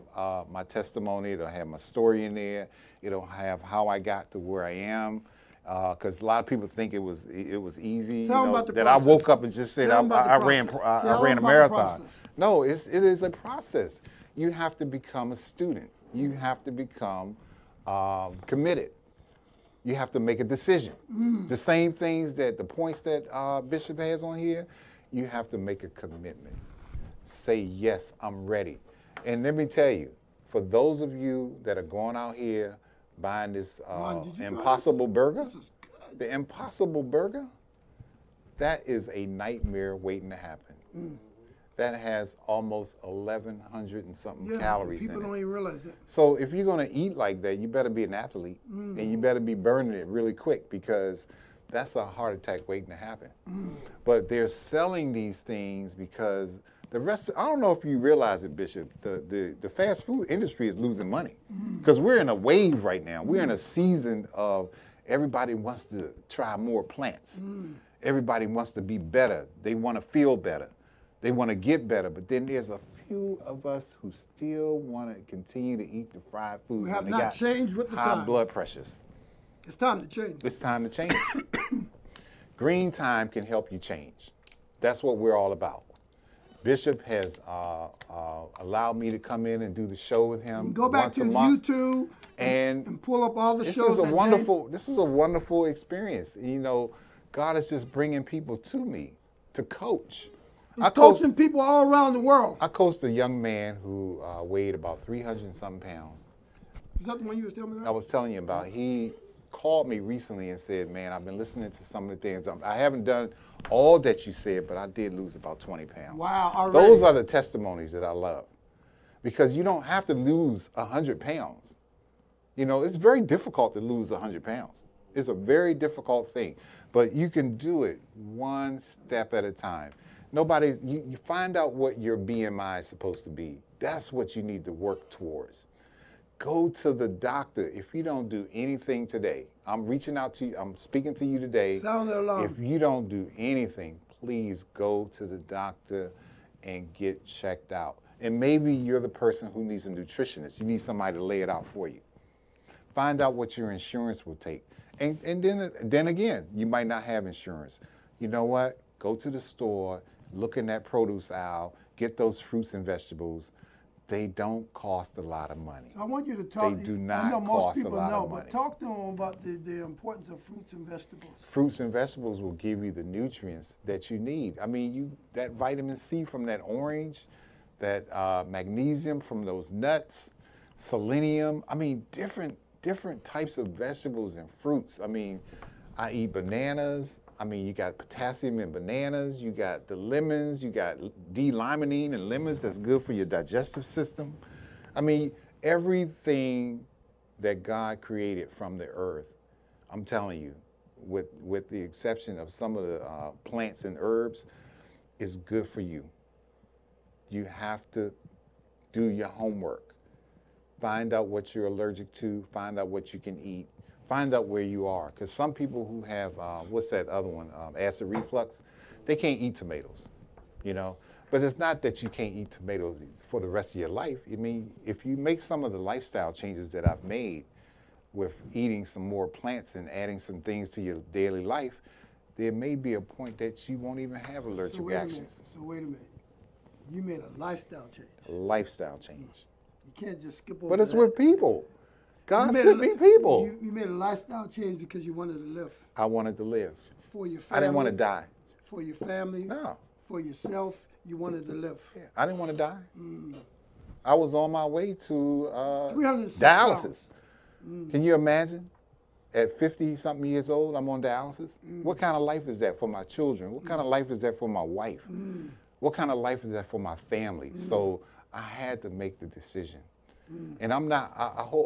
my testimony, it'll have my story in there, it'll have how I got to where I am. Because a lot of people think it was easy. Tell them about the that process. I woke up and just said Tell them I about the ran process. I Tell ran them a about the marathon. process. No, it is a process. You have to become a student. You have to become committed. You have to make a decision. The same things the points that Bishop has on here, you have to make a commitment. Say, yes, I'm ready. And let me tell you, for those of you that are going out here buying this Impossible Burger, the Impossible Burger, that is a nightmare waiting to happen. That has almost 1,100 and something calories in it. People don't even realize that. So if you're going to eat like that, you better be an athlete, and you better be burning it really quick, because that's a heart attack waiting to happen. But they're selling these things because the rest, I don't know if you realize it, Bishop, the fast food industry is losing money, because we're in a wave right now. We're in a season of everybody wants to try more plants. Everybody wants to be better. They want to feel better. They want to get better. But then there's a few of us who still want to continue to eat the fried food. We have not changed with the time. High blood pressures. It's time to change. It's time to change. Green time can help you change. That's what we're all about. Bishop has allowed me to come in and do the show with him. You go back once to a month, YouTube and pull up all the this shows. This is a wonderful experience. You know, God is just bringing people to me to coach. He's coaching people all around the world. I coached a young man who weighed about 300 and something pounds. Is that the one you was telling me about? I was telling you about. He called me recently and said, man, I've been listening to some of the things. I haven't done all that you said, but I did lose about 20 pounds. Wow, already. Those are the testimonies that I love. Because you don't have to lose 100 pounds. You know, it's very difficult to lose 100 pounds. It's a very difficult thing. But you can do it one step at a time. You find out what your BMI is supposed to be. That's what you need to work towards. Go to the doctor. If you don't do anything today, I'm reaching out to you, I'm speaking to you today. Sound the alarm. If you don't do anything, please go to the doctor and get checked out. And maybe you're the person who needs a nutritionist. You need somebody to lay it out for you. Find out what your insurance will take. And then again, you might not have insurance. You know what? Go to the store, look in that produce aisle, get those fruits and vegetables. They don't cost a lot of money. So I want you to talk. They do not I know most cost people a lot know, of money. but talk to them about the importance of fruits and vegetables. Fruits and vegetables will give you the nutrients that you need. I mean, that vitamin C from that orange, that magnesium from those nuts, selenium. I mean, different types of vegetables and fruits. I mean, I eat bananas. I mean, you got potassium in bananas, you got the lemons, you got D-limonene in lemons that's good for your digestive system. I mean, everything that God created from the earth, I'm telling you, with the exception of some of the plants and herbs, is good for you. You have to do your homework. Find out what you're allergic to, find out what you can eat. Find out where you are, because some people who have, what's that other one, acid reflux, they can't eat tomatoes, you know. But it's not that you can't eat tomatoes for the rest of your life. I mean, if you make some of the lifestyle changes that I've made with eating some more plants and adding some things to your daily life, there may be a point that you won't even have allergic reactions. So wait a minute. You made a lifestyle change. A lifestyle change. You can't just skip over But it's that. with people. God sent me people. You made a lifestyle change because you wanted to live. I wanted to live. For your family. I didn't want to die. For your family. No. For yourself, you wanted to live. Yeah, I didn't want to die. I was on my way to 306 dialysis. Can you imagine? At 50-something years old, I'm on dialysis. What kind of life is that for my children? What kind of life is that for my wife? What kind of life is that for my family? So I had to make the decision. And I'm not,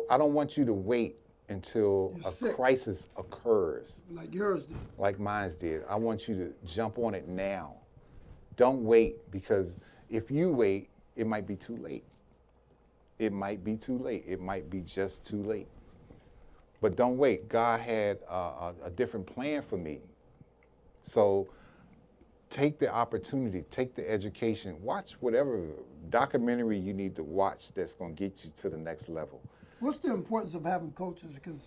I don't want you to wait until a crisis occurs. Like yours did. Like mine did. I want you to jump on it now. Don't wait, because if you wait, it might be too late. It might be too late. It might be just too late. But don't wait. God had a different plan for me. So take the opportunity, take the education, watch whatever documentary you need to watch that's going to get you to the next level. What's the importance of having coaches? Because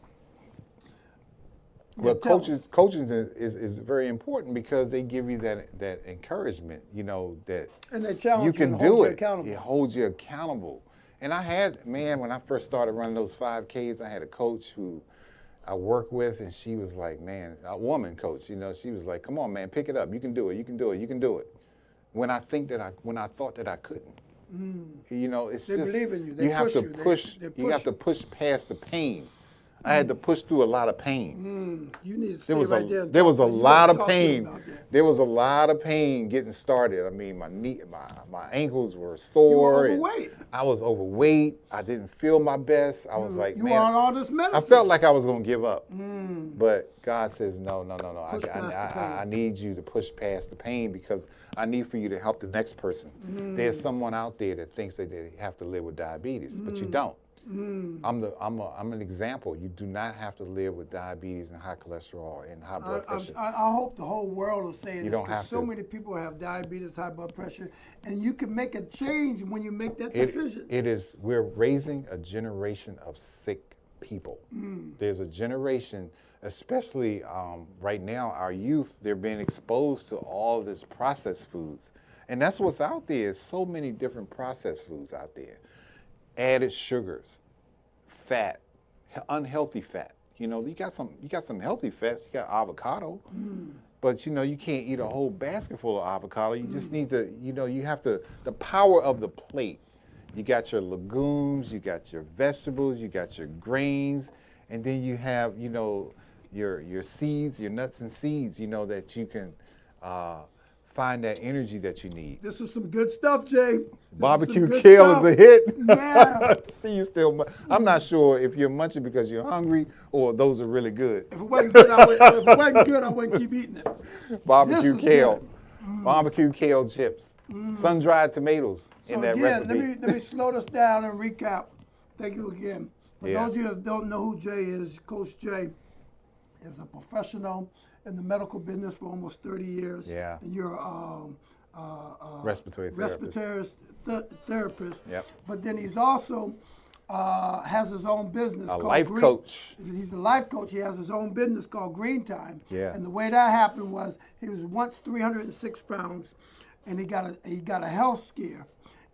well, coaching is very important because they give you that encouragement, you know, that and they challenge you can and do hold it. you accountable. It holds you accountable. And I had, man, when I first started running those 5Ks, I had a coach who I worked with, and she was like, man, a woman coach, you know, she was like, come on, man, pick it up. You can do it. You can do it. You can do it. When I thought that I couldn't. You know, it's they just, believe in you. They you have push to you. push. You have to push past the pain. I had to push through a lot of pain. You need to stay right there. There was a lot of pain. There was a lot of pain getting started. I mean, my ankles were sore. You were overweight. I was overweight. I didn't feel my best. I was like, you man, were on all this medicine. I felt like I was going to give up. But God says, no. I need you to push past the pain, because I need for you to help the next person. There's someone out there that thinks that they have to live with diabetes, but you don't. I'm an example. You do not have to live with diabetes and high cholesterol and high blood pressure. I hope the whole world is saying you this, don't have so to. many people have diabetes, high blood pressure, and you can make a change when you make that decision. We're raising a generation of sick people. There's a generation, especially right now, our youth, they're being exposed to all this processed foods. And that's what's out there. There's so many different processed foods out there. Added sugars, fat, unhealthy fat. You know, you got some healthy fats. You got avocado, but you know, you can't eat a whole basket full of avocado. You just need to, you know, you have to, the power of the plate. You got your legumes, you got your vegetables, you got your grains, and then you have, you know, your seeds, your nuts and seeds, you know, that you can find that energy that you need. This is some good stuff, Jay. Barbecue kale is a hit. Yeah. See, you still. I'm not sure if you're munching because you're hungry or those are really good. If it wasn't good, I wouldn't keep eating it. Barbecue kale, barbecue kale chips, sun-dried tomatoes in that again, recipe. let me slow this down and recap. Thank you again. For Yeah. those of you that don't know who Jay is, Coach Jay is a professional in the medical business for almost 30 years. Yeah. And you're Respiratory therapist. Yep. But then he's also has his own business called life coach. He's a life coach. He has his own business called Green Time. Yeah. And the way that happened was he was once 306 pounds, and he got a health scare,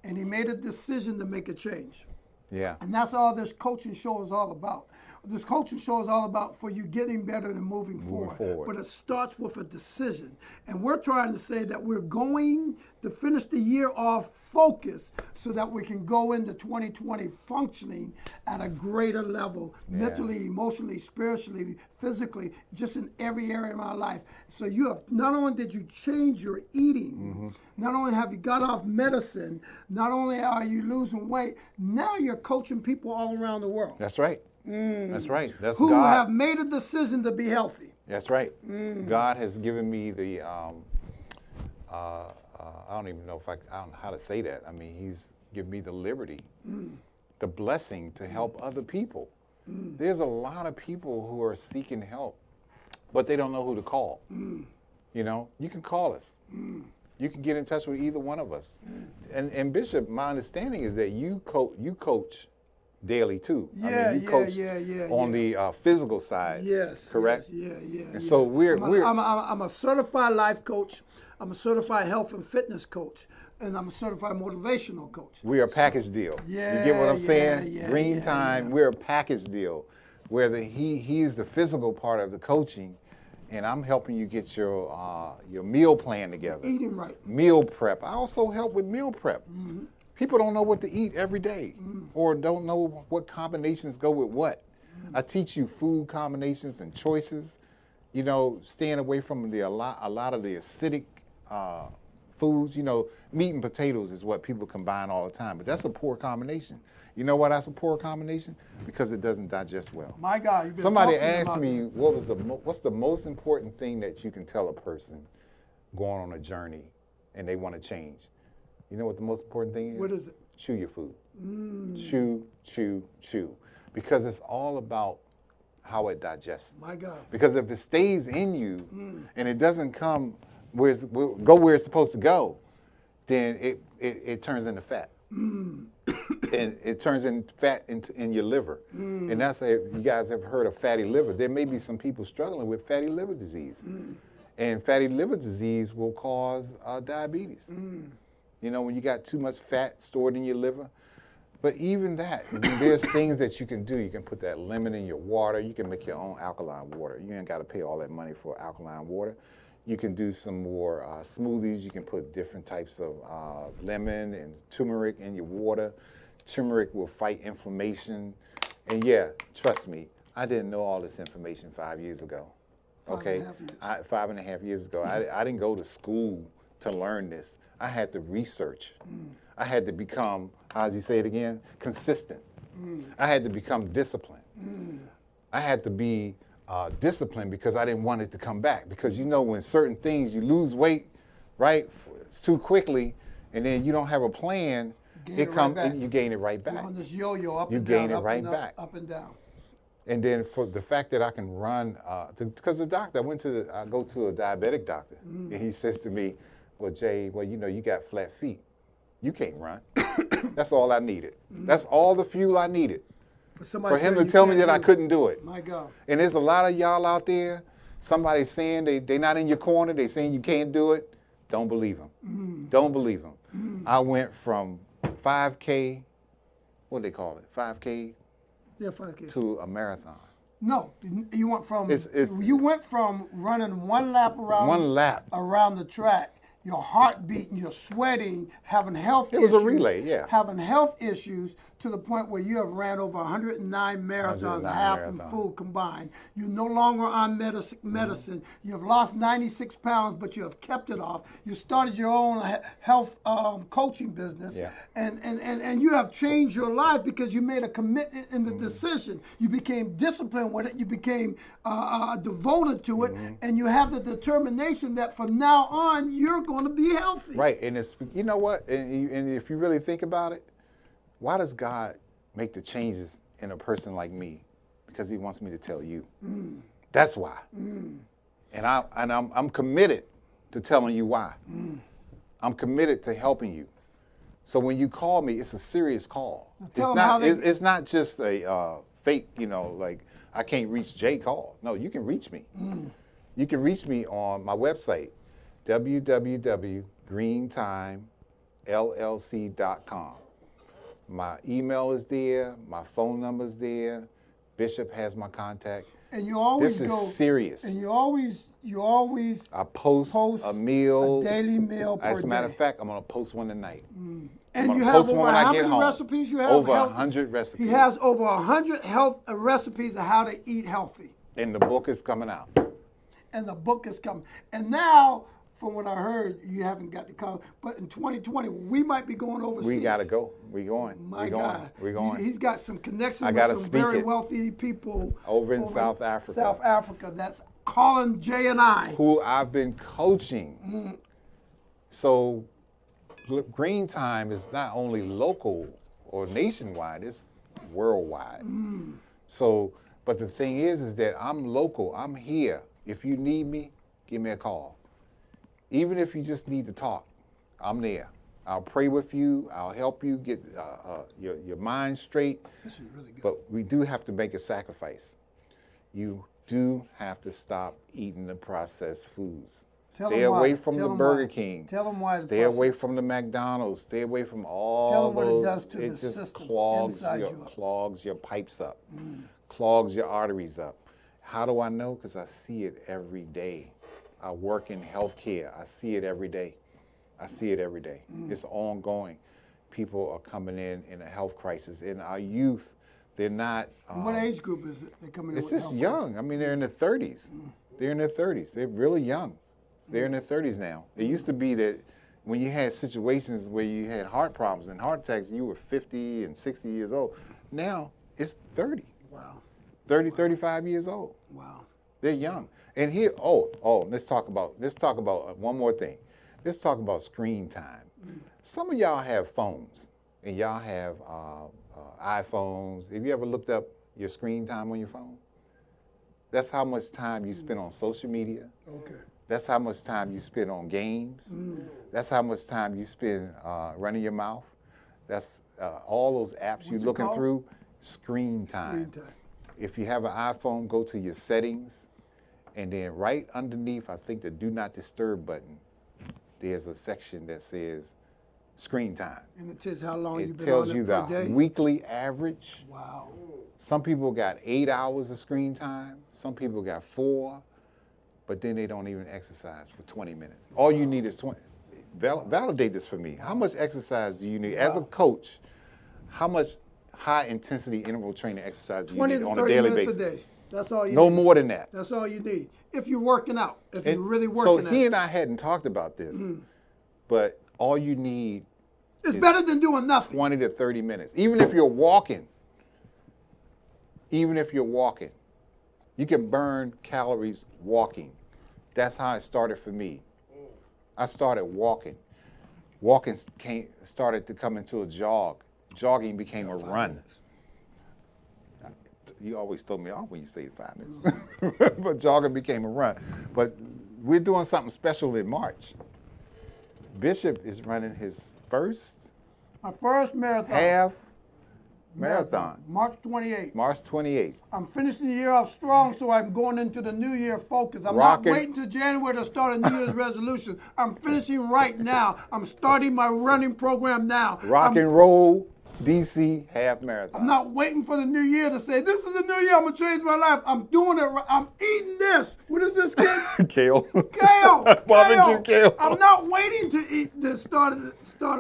and he made a decision to make a change. Yeah. And that's all this coaching show is all about. This coaching show is all about for you getting better and moving forward. But it starts with a decision. And we're trying to say that we're going to finish the year off focused so that we can go into 2020 functioning at a greater level, mentally, emotionally, spiritually, physically, just in every area of my life. So you have, not only did you change your eating, not only have you got off medicine, not only are you losing weight, now you're coaching people all around the world. That's right. That's right. That's who God. have made a decision to be healthy. That's right. God has given me the, I don't even know I don't know how to say that. I mean, he's given me the liberty, the blessing to help other people. There's a lot of people who are seeking help, but they don't know who to call. You know, you can call us. You can get in touch with either one of us. And Bishop, my understanding is that you coach daily too. I mean, you coach on the physical side. Yes. Correct? Yes, And so I'm a certified life coach. I'm a certified health and fitness coach. And I'm a certified motivational coach. We're a package deal. Yeah, you get what I'm saying? yeah, Green Time, we're a package deal where he's the physical part of the coaching, and I'm helping you get your meal plan together. Eating right. Meal prep. I also help with meal prep. People don't know what to eat every day or don't know what combinations go with what. I teach you food combinations and choices, you know, staying away from a lot of the acidic foods, meat and potatoes is what people combine all the time, but that's a poor combination. You know why that's a poor combination? Because it doesn't digest well. My God, you've been Somebody talking asked about me, that. what's the most important thing that you can tell a person going on a journey and they want to change? You know what the most important thing is? What is it? Chew your food. Chew, chew, chew. Because it's all about how it digests. My God. Because if it stays in you and it doesn't come where it's supposed to go, then it turns into fat. And it turns in fat in your liver. And that's if you guys have heard of fatty liver. There may be some people struggling with fatty liver disease. And fatty liver disease will cause diabetes. When you got too much fat stored in your liver. But even that, there's things that you can do. You can put that lemon in your water. You can make your own alkaline water. You ain't got to pay all that money for alkaline water. You can do some more smoothies. You can put different types of lemon and turmeric in your water. Turmeric will fight inflammation. And yeah, trust me, I didn't know all this information 5 years ago. Okay, 5.5 years ago. I didn't go to school to learn this. I had to research. I had to become, how do you say it again? Consistent. I had to become disciplined. I had to be disciplined because I didn't want it to come back. Because when certain things, you lose weight, right, too quickly, and then you don't have a plan, you gain it right back. You're on this yo-yo up you and down. You gain it right back. Up and down. And then for the fact that I can run, because the doctor, I go to a diabetic doctor, and he says to me, well, Jay, you got flat feet. You can't run. That's all I needed. That's all the fuel I needed for him to tell me that I couldn't do it. My God. And there's a lot of y'all out there, somebody's saying they're not in your corner, they saying you can't do it. Don't believe them. Don't believe them. I went from 5K, what do they call it, 5K? Yeah, 5K. To a marathon. No, you went from running one lap around the track. Your heart beating, you're sweating, having health issues. It was a relay, yeah. Having health issues to the point where you have ran over 109 marathons, half and full combined. You're no longer on medicine. You have lost 96 pounds, but you have kept it off. You started your own health coaching business, and you have changed your life because you made a commitment in the decision. You became disciplined with it. You became devoted to it, and you have the determination that from now on you're going to be healthy. Right, and it's what, and if you really think about it, why does God make the changes in a person like me? Because He wants me to tell you. That's why. And I'm committed to telling you why. I'm committed to helping you. So when you call me, it's a serious call. It's not just a fake, like I can't reach Jay call. No, you can reach me. You can reach me on my website, www.greentimellc.com. My email is there. My phone number is there. Bishop has my contact. And you always this is serious. And you always. I post a meal. A daily meal per day. As a matter of fact, I'm gonna post one tonight. And you have over how many recipes you have? Over 100 recipes. He has over 100 health recipes of how to eat healthy. And the book is coming out. And the book is coming. And now, from what I heard, you haven't got to come. But in 2020, we might be going overseas. We got to go. We're going. My God. We're going. He's got some connections with some very wealthy people. Over in South Africa. South Africa. That's calling Jay and I. Who I've been coaching. So Green Time is not only local or nationwide, it's worldwide. So, but the thing is that I'm local. I'm here. If you need me, give me a call. Even if you just need to talk, I'm there. I'll pray with you. I'll help you get your mind straight. This is really good. But we do have to make a sacrifice. You do have to stop eating the processed foods. Stay away from the Burger King. Tell them why. Stay away from the McDonald's. Stay away from all those. Tell them what it does to the system. It just clogs your pipes up, clogs your arteries up. How do I know? Because I see it every day. I work in healthcare. I see it every day. It's ongoing. People are coming in a health crisis. In our youth, they're not. What age group is it? They're coming in. It's just young. I mean, they're in their 30s. They're in their 30s. They're really young. They're in their 30s now. It used to be that when you had situations where you had heart problems and heart attacks, you were 50 and 60 years old. Now it's 30. Wow. 30, 35 years old. Wow. They're young. And here, let's talk about one more thing. Let's talk about screen time. Some of y'all have phones and y'all have iPhones. Have you ever looked up your screen time on your phone? That's how much time you spend on social media. Okay. That's how much time you spend on games. That's how much time you spend running your mouth. That's all those apps you're looking through. Screen time. If you have an iPhone, go to your settings, and then right underneath, I think the Do Not Disturb button, there's a section that says screen time. And it tells how long you've been on it. It tells you you the weekly average. Wow. Some people got 8 hours of screen time. Some people got 4, but then they don't even exercise for 20 minutes. All you need is 20. Validate this for me. How much exercise do you need? As a coach, how much high-intensity interval training exercise do you need on a daily basis? 20 to 30 minutes a day. That's all you need. No more than that. That's all you need. If you're working out, if you're really working out. So he and I hadn't talked about this, but all you need is better than doing nothing. 20 to 30 minutes. Even if you're walking, you can burn calories walking. That's how it started for me. I started walking. Walking started to come into a jog. Jogging became a run. You always throw me off when you say 5 minutes. But jogging became a run. But we're doing something special in March. Bishop is running his first marathon. Half marathon. March 28th. March 28th. I'm finishing the year off strong, so I'm going into the new year focused. I'm not waiting till January to start a New Year's resolution. I'm finishing right now. I'm starting my running program now. Rock and roll DC half marathon. I'm not waiting for the new year to say, this is the new year, I'm going to change my life. I'm doing it. I'm eating this. What is this, kid? Kale. Kale. Barbecue kale. I'm not waiting to eat this, start a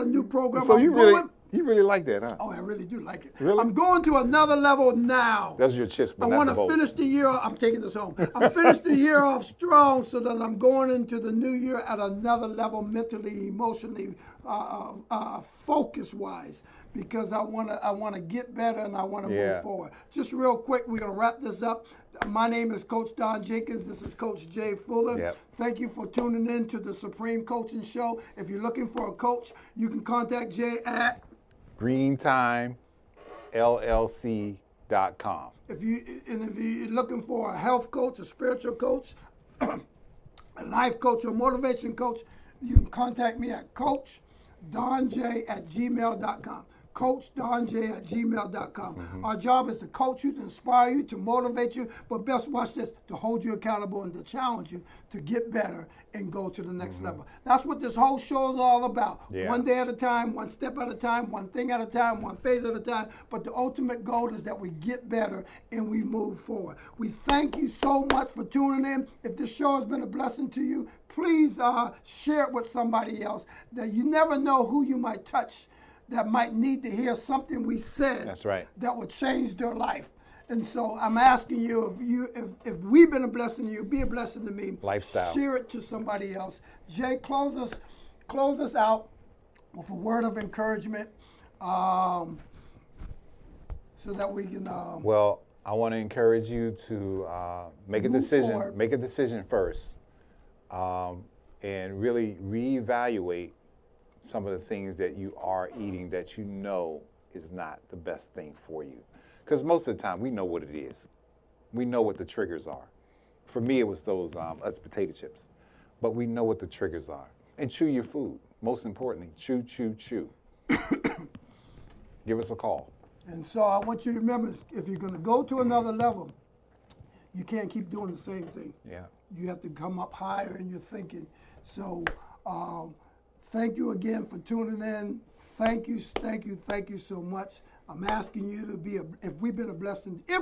new program. So you really like that, huh? Oh, I really do like it. Really? I'm going to another level now. Those are your chips, but I want to finish the year. I'm taking this home. I'm finished the year off strong, so that I'm going into the new year at another level, mentally, emotionally, focus-wise, because I want to get better and I want to move forward. Just real quick, we're going to wrap this up. My name is Coach Don Jenkins. This is Coach Jay Fuller. Yep. Thank you for tuning in to the Supreme Coaching Show. If you're looking for a coach, you can contact Jay at GreenTimeLLC.com. If you're looking for a health coach, a spiritual coach, a life coach, or motivation coach, you can contact me at CoachDonJ@gmail.com. CoachDonJ@gmail.com. Our job is to coach you, to inspire you, to motivate you, but best watch this, to hold you accountable and to challenge you to get better and go to the next level. That's what this whole show is all about. Yeah. One day at a time, one step at a time, one thing at a time, one phase at a time. But the ultimate goal is that we get better and we move forward. We thank you so much for tuning in. If this show has been a blessing to you, please share it with somebody else. That you never know who you might touch that might need to hear something we said. That's right. That would change their life. And so I'm asking you, if we've been a blessing to you, be a blessing to me. Lifestyle. Share it to somebody else. Jay, close us out with a word of encouragement, so that we can. Well, I want to encourage you to make a decision. Forward. Make a decision first, and really reevaluate some of the things that you are eating that you know is not the best thing for you. Because most of the time, we know what it is. We know what the triggers are. For me, it was those potato chips. But we know what the triggers are. And chew your food. Most importantly, chew, chew, chew. Give us a call. And so I want you to remember, if you're going to go to another level, you can't keep doing the same thing. Yeah. You have to come up higher in your thinking. So thank you again for tuning in. Thank you so much. I'm asking you to be if we've been a blessing to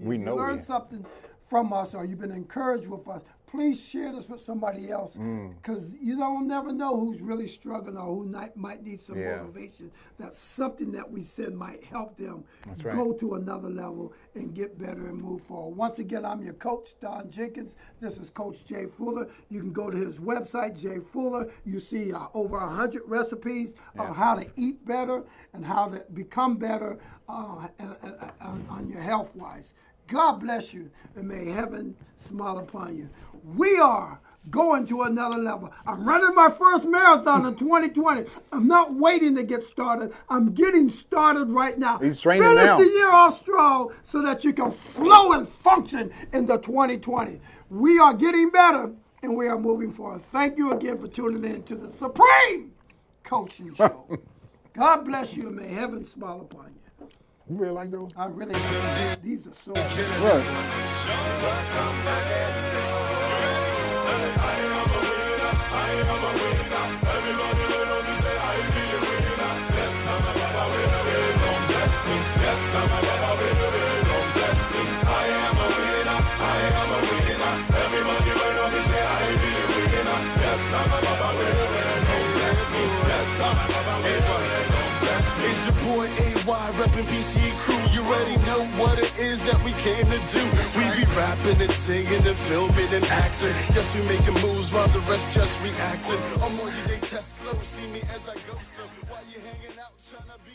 you, We know you learned something from us or you've been encouraged with us, please share this with somebody else, because you don't never know who's really struggling or who might need some motivation. That's something that we said might help them go to another level and get better and move forward. Once again, I'm your coach, Don Jenkins. This is Coach Jay Fuller. You can go to his website, Jay Fuller. You see over 100 recipes of how to eat better and how to become better on your health-wise. God bless you, and may heaven smile upon you. We are going to another level. I'm running my first marathon in 2020. I'm not waiting to get started. I'm getting started right now. He's training Finish now. the year off strong so that you can flow and function in the 2020. We are getting better, and we are moving forward. Thank you again for tuning in to the Supreme Coaching Show. God bless you, and may heaven smile upon you. You really like those? I really like these are so good. Right. It's your boy AY reppin' BCE crew. You already know what it is that we came to do. We be rapping and singing and filming and acting. Yes, we making moves while the rest just reacting. I'm on you, they test slow. See me as I go, so while you hanging out trying to be